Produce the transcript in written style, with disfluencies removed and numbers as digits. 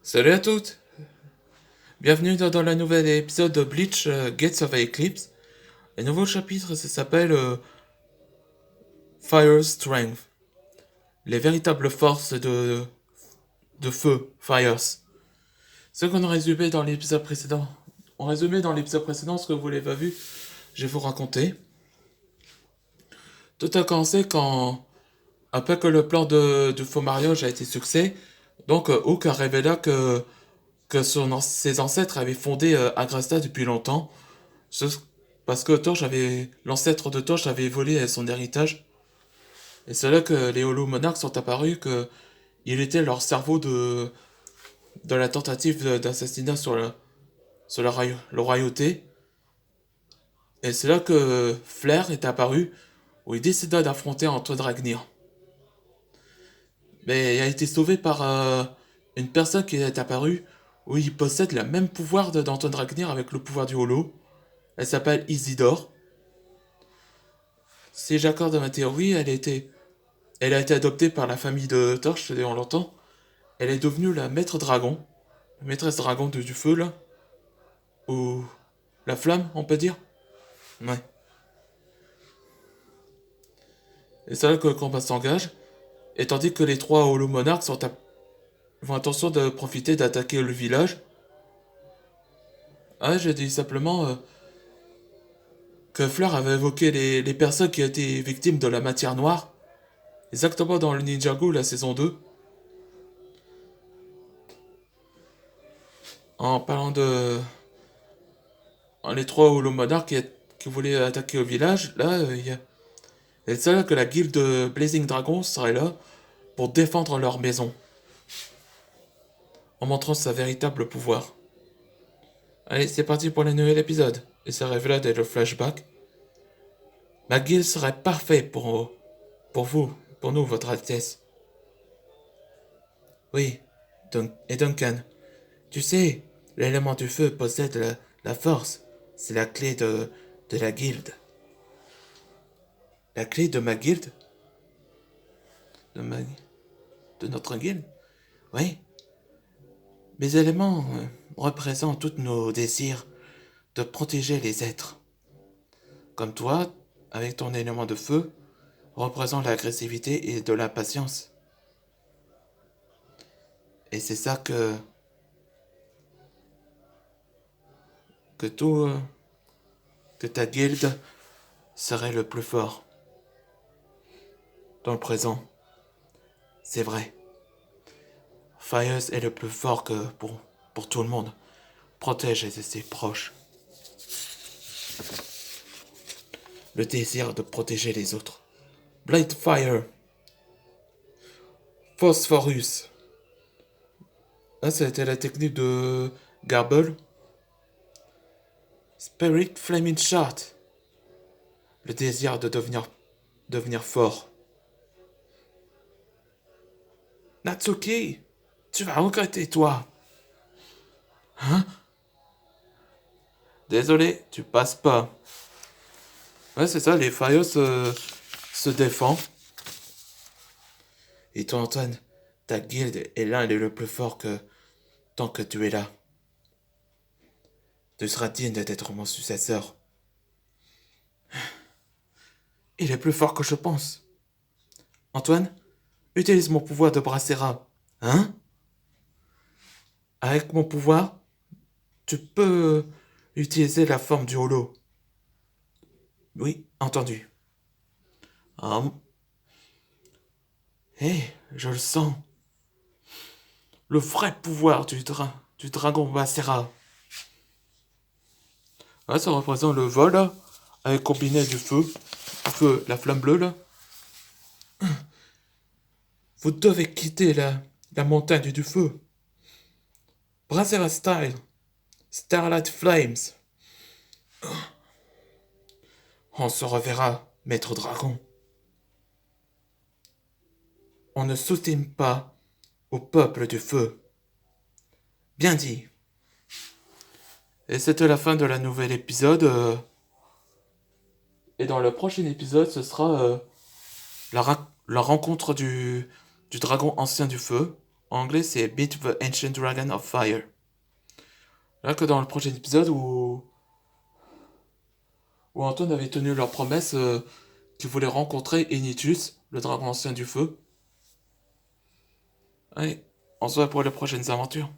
Salut à toutes! Bienvenue dans le nouvel épisode de Bleach Gates of Eclipse. Le nouveau chapitre ça s'appelle Fire Strength. Les véritables forces de feu, Fires. Ce qu'on a résumé dans l'épisode précédent. En résumé dans l'épisode précédent, ce que vous l'avez pas vu, je vais vous raconter. Tout a commencé quand, après que le plan de faux mariage a été succès, donc Hook a révélé que ses ancêtres avaient fondé Agrasta depuis longtemps. Parce que l'ancêtre de Torch avait volé son héritage. Et c'est là que les Holo Monarchs sont apparus, que il était leur cerveau de la tentative d'assassinat le royauté. Et c'est là que Flair est apparu, où il décida d'affronter Antoine Dragnir. Mais il a été sauvé par une personne qui est apparue, où il possède le même pouvoir d'Antoine Dragnir avec le pouvoir du Holo. Elle s'appelle Isidore. Si j'accorde ma théorie, elle a été adoptée par la famille de Torch, on l'entend. Elle est devenue la maître dragon, la maîtresse dragon du feu, là. Ou la flamme, on peut dire. Ouais. Et c'est là que le combat s'engage. Et tandis que les trois Holo Monarchs vont attention de profiter d'attaquer le village. Ah, j'ai dit simplement que Fleur avait évoqué les personnes qui étaient victimes de la matière noire. Exactement dans le Ninjago, la saison 2. En parlant de les trois Holo Monarchs qui voulaient attaquer au village, là, et c'est là que la guilde de Blazing Dragon serait là pour défendre leur maison, en montrant sa véritable pouvoir. Allez, c'est parti pour le nouvel épisode. Et ça révéla dès le flashback. Ma guilde serait parfait pour vous, pour nous, votre Altesse. Oui, et Duncan. Tu sais, l'élément du feu possède la force. C'est la clé de la guilde. La clé de ma guilde? De ma, de notre guilde? Oui. Mes éléments représentent tous nos désirs de protéger les êtres. Comme toi, avec ton élément de feu, représente l'agressivité et de l'impatience. Et c'est ça que tout, que ta guilde serait le plus fort. Dans le présent, c'est vrai. Fires est le plus fort que pour tout le monde. Protège ses proches. Le désir de protéger les autres. Bladefire. Phosphorus. Là, c'était la technique de Garble. Spirit Flaming Shot. Le désir de devenir fort. Natsuki, tu vas regretter, toi. Hein? Désolé, tu passes pas. Ouais, c'est ça, les Fires se défendent. Et toi, Antoine, ta guilde est l'un des le plus fort que tant que tu es là. Tu seras digne d'être mon successeur. Il est plus fort que je pense. Antoine, utilise mon pouvoir de Bracera. Hein? Avec mon pouvoir, tu peux utiliser la forme du holo. Oui, entendu. Hé, je le sens. Le vrai pouvoir du dragon Bracera. Ah, ça représente le vol, avec combiné la flamme bleue, là. Vous devez quitter la montagne du feu. Bracera Style. Starlight Flames. On se reverra, maître dragon. On ne soutient pas au peuple du feu. Bien dit. Et c'était la fin de la nouvelle épisode. Et dans le prochain épisode, ce sera la rencontre du dragon ancien du feu. En anglais, c'est Beat the Ancient Dragon of Fire. Là que dans le prochain épisode où Antoine avait tenu leur promesse qu'il voulait rencontrer Enitus, le dragon ancien du feu. Allez, on se voit pour les prochaines aventures.